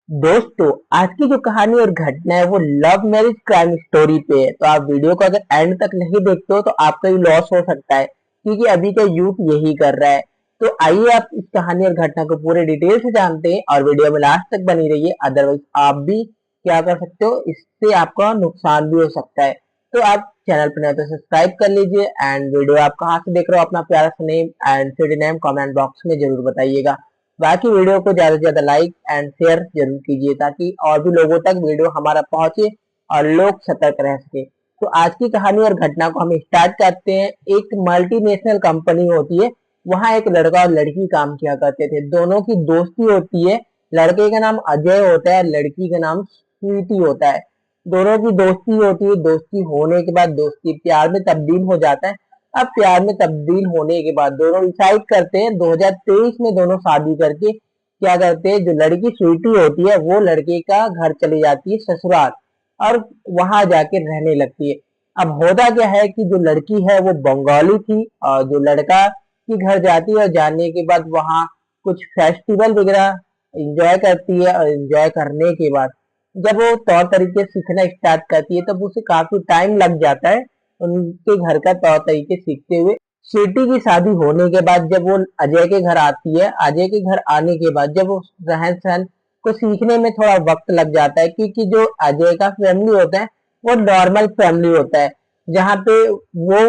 दोस्तों, आज की जो कहानी और घटना है वो लव मैरिज क्राइम स्टोरी पे है। तो आप वीडियो को अगर एंड तक नहीं देखते हो तो आपका ही लॉस हो सकता है, क्योंकि अभी का यूथ यही कर रहा है। तो आइए आप इस कहानी और घटना को पूरे डिटेल से जानते हैं और वीडियो में लास्ट तक बनी रहिए। अदरवाइज आप भी क्या कर सकते हो, इससे आपका नुकसान भी हो सकता है। तो आप चैनल पर नए तो सब्सक्राइब कर लीजिए एंड वीडियो आप कहाँ से देख रहे हो अपना प्यारा सा name and city name comment box में जरूर बताइएगा। बाकी वीडियो को ज्यादा से ज्यादा लाइक एंड शेयर जरूर कीजिए ताकि और भी लोगों तक वीडियो हमारा पहुंचे और लोग सतर्क रह सके। तो आज की कहानी और घटना को हम स्टार्ट करते हैं। एक मल्टीनेशनल कंपनी होती है, वहां एक लड़का और लड़की काम किया करते थे। दोनों की दोस्ती होती है। लड़के का नाम अजय होता है, लड़की का नाम स्वीटी होता है। दोनों की दोस्ती होती है। दोस्ती होने के बाद दोस्ती प्यार में तब्दील हो जाता है। अब प्यार में तब्दील होने के बाद दोनों डिसाइड करते हैं 2023 में दोनों शादी करके क्या करते हैं, जो लड़की स्वीटी होती है वो लड़के का घर चली जाती है ससुराल और वहां जाके रहने लगती है। अब होता क्या है कि जो लड़की है वो बंगाली थी और जो लड़का की घर जाती है और जाने के बाद वहां कुछ फेस्टिवल वगैरह एंजॉय करती है और एंजॉय करने के बाद जब वो तौर तरीके सीखना स्टार्ट करती है तब उसे काफी टाइम लग जाता है उनके घर का तौर तरीके सीखते हुए। स्वीटी की शादी होने के बाद जब वो अजय के घर आती है, अजय के घर आने के बाद जब वो रहन सहन को सीखने में थोड़ा वक्त लग जाता है, क्योंकि जो अजय का फैमिली होता है वो नॉर्मल फैमिली होता है, जहाँ पे वो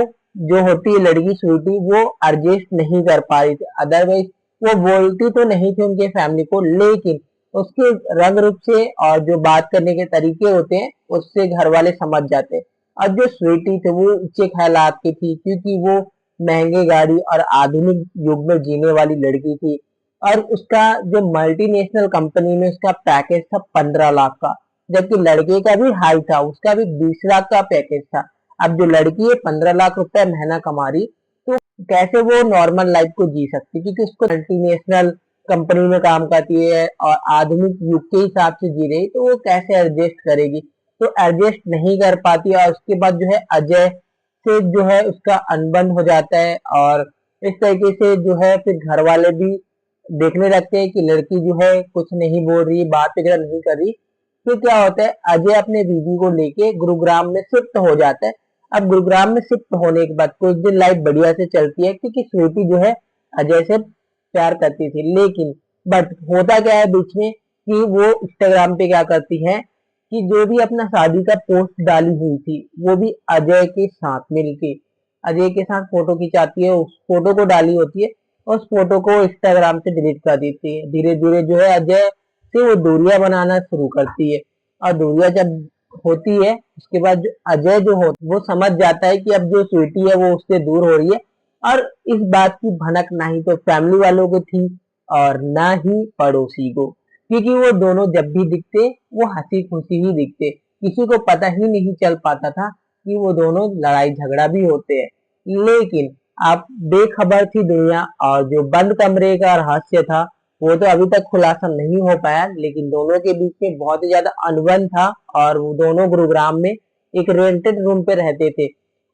जो होती है लड़की स्वीटी वो एडजस्ट नहीं कर पा रही थी। अदरवाइज वो बोलती तो नहीं थी उनके फैमिली को, लेकिन उसके रंग रूप से और जो बात करने के तरीके होते हैं उससे घर वाले समझ जाते हैं। और जो स्वीटी थी वो ऊंचे ख्यालात की थी, क्योंकि वो महंगे गाड़ी और आधुनिक युग में जीने वाली लड़की थी। और उसका जो मल्टीनेशनल कंपनी में उसका पैकेज था 15 लाख का, जबकि लड़के का भी हाई था, उसका भी 20 लाख का पैकेज था। अब जो लड़की है 15 लाख रुपए महीना कमा रही, तो कैसे वो नॉर्मल लाइफ को जी सकती, क्योंकि उसको मल्टीनेशनल कंपनी में काम करती है और आधुनिक युग के हिसाब से जी रही, तो वो कैसे एडजस्ट करेगी। तो एडजस्ट नहीं कर पाती और उसके बाद जो है अजय से जो है उसका अनबन हो जाता है। और इस तरीके से जो है फिर घर वाले भी देखने लगते हैं कि लड़की जो है कुछ नहीं बोल रही, बात वगैरह नहीं कर रही। फिर क्या होता है, अजय अपने बीवी को लेके गुरुग्राम में शिफ्ट हो जाता है। अब गुरुग्राम में शिफ्ट होने के बाद कुछ दिन लाइफ बढ़िया से चलती है, क्योंकि स्वीटी जो है अजय से प्यार करती थी। लेकिन बट होता क्या है बीच में कि वो इंस्टाग्राम पे क्या करती है कि जो भी अपना शादी का पोस्ट डाली हुई थी वो भी अजय के साथ मिलके अजय के साथ फोटो खिंचाती है, उस फोटो को डाली होती है और उस फोटो को इंस्टाग्राम से डिलीट कर देती है। धीरे धीरे जो है अजय से वो दूरियां बनाना शुरू करती है। और दूरियां जब होती है उसके बाद जो अजय जो हो वो समझ जाता है कि अब जो स्वीटी है वो उससे दूर हो रही है। और इस बात की भनक ना ही तो फैमिली वालों को थी और ना ही पड़ोसी को, क्योंकि वो दोनों जब भी दिखते वो हंसी खुशी ही दिखते। किसी को पता ही नहीं चल पाता था कि वो दोनों लड़ाई झगड़ा भी होते हैं। लेकिन आप बेखबर थी दुनिया और जो बंद कमरे का रहस्य था वो तो अभी तक खुलासा नहीं हो पाया, लेकिन दोनों के बीच में बहुत ही ज्यादा अनबन था और वो दोनों गुरुग्राम में एक रेंटेड रूम पे रहते थे।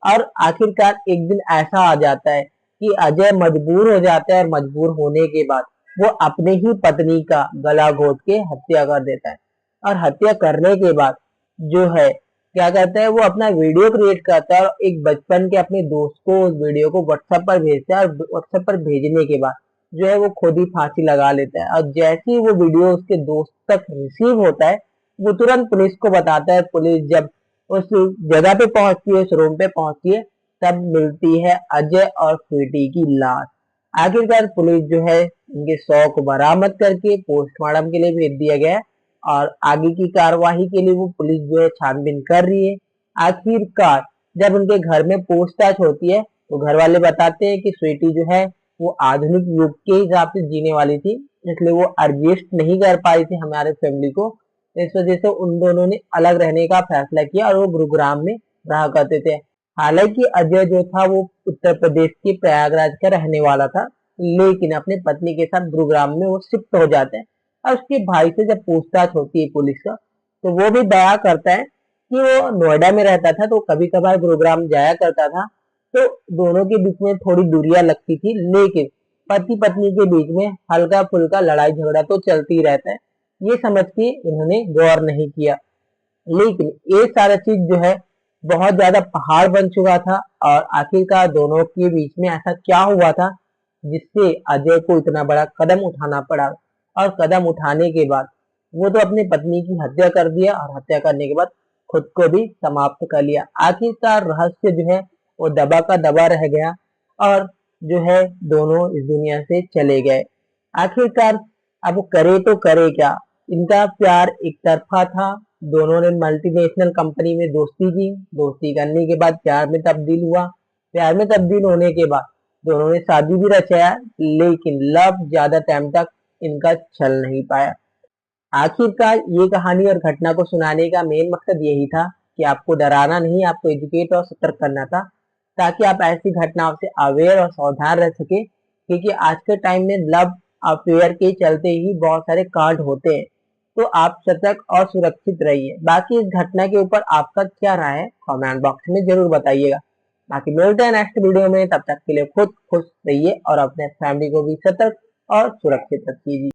और आखिरकार एक दिन ऐसा आ जाता है कि अजय मजबूर हो जाता है और मजबूर होने के बाद वो अपने ही पत्नी का गला घोट के हत्या कर देता है। और हत्या करने के बाद जो है क्या करता है, वो अपना वीडियो क्रिएट करता है और एक बचपन के अपने दोस्त को उस वीडियो को व्हाट्सएप पर भेजता है। और व्हाट्सएप पर भेजने के बाद जो है वो खुद ही फांसी लगा लेता है। और जैसे ही वो वीडियो उसके दोस्त तक रिसीव होता है वो तुरंत पुलिस को बताता है। पुलिस जब उस जगह पे पहुंचती है, उस रूम पे पहुंचती है, तब मिलती है अजय और स्वीटी की लाश। आखिरकार पुलिस जो है इनके शव को बरामद करके पोस्टमार्टम के लिए भेज दिया गया है और आगे की कार्यवाही के लिए वो पुलिस जो है छानबीन कर रही है। आखिरकार जब उनके घर में पूछताछ होती है तो घर वाले बताते हैं कि स्वीटी जो है वो आधुनिक युग के हिसाब से जीने वाली थी, इसलिए वो एडजस्ट नहीं कर पाई थी हमारे फैमिली को। इस वजह से उन दोनों ने अलग रहने का फैसला किया और वो गुरुग्राम में रहा करते थे। हालांकि अजय जो था वो उत्तर प्रदेश के प्रयागराज का रहने वाला था, लेकिन अपने पत्नी के साथ गुरुग्राम में वो शिफ्ट हो जाते हैं। और उसके भाई से जब पूछताछ होती है पुलिस का तो वो भी बयां करता है कि वो नोएडा में रहता था तो कभी कभार गुरुग्राम जाया करता था। तो दोनों के बीच में थोड़ी दूरियां लगती थी, लेकिन पति पत्नी के बीच में हल्का फुल्का लड़ाई झगड़ा तो चलती रहता है। ये समझ के इन्होंने गौर नहीं किया। लेकिन ये सारा चीज जो है बहुत ज्यादा पहाड़ बन चुका था। और आखिरकार दोनों के बीच में ऐसा क्या हुआ था जिससे अजय को इतना बड़ा कदम उठाना पड़ा। और कदम उठाने के बाद वो तो अपनी पत्नी की हत्या कर दिया और हत्या करने के बाद खुद को भी समाप्त कर लिया। आखिरकार रहस्य जो है वो दबा का दबा रह गया और जो है दोनों इस दुनिया से चले गए। आखिरकार अब वो करे तो करे क्या। इनका प्यार एक तरफा था। दोनों ने मल्टीनेशनल कंपनी में दोस्ती की। दोस्ती करने के बाद प्यार में तब्दील हुआ। प्यार में तब्दील होने के बाद दोनों ने शादी भी रचाया। लेकिन लव ज्यादा टाइम तक इनका चल नहीं पाया। आखिरकार ये कहानी और घटना को सुनाने का मेन मकसद यही था कि आपको डराना नहीं, आपको एजुकेट और सतर्क करना था, ताकि आप ऐसी घटनाओं से अवेयर और सावधान रह सके। क्योंकि आज के टाइम में लव अफेयर के चलते ही बहुत सारे कांड होते हैं। तो आप सतर्क और सुरक्षित रहिए। बाकी इस घटना के ऊपर आपका क्या राय है कमेंट बॉक्स में जरूर बताइएगा। बाकी मिलते हैं नेक्स्ट वीडियो में। तब तक के लिए खुद खुश रहिए और अपने फैमिली को भी सतर्क और सुरक्षित रखिए।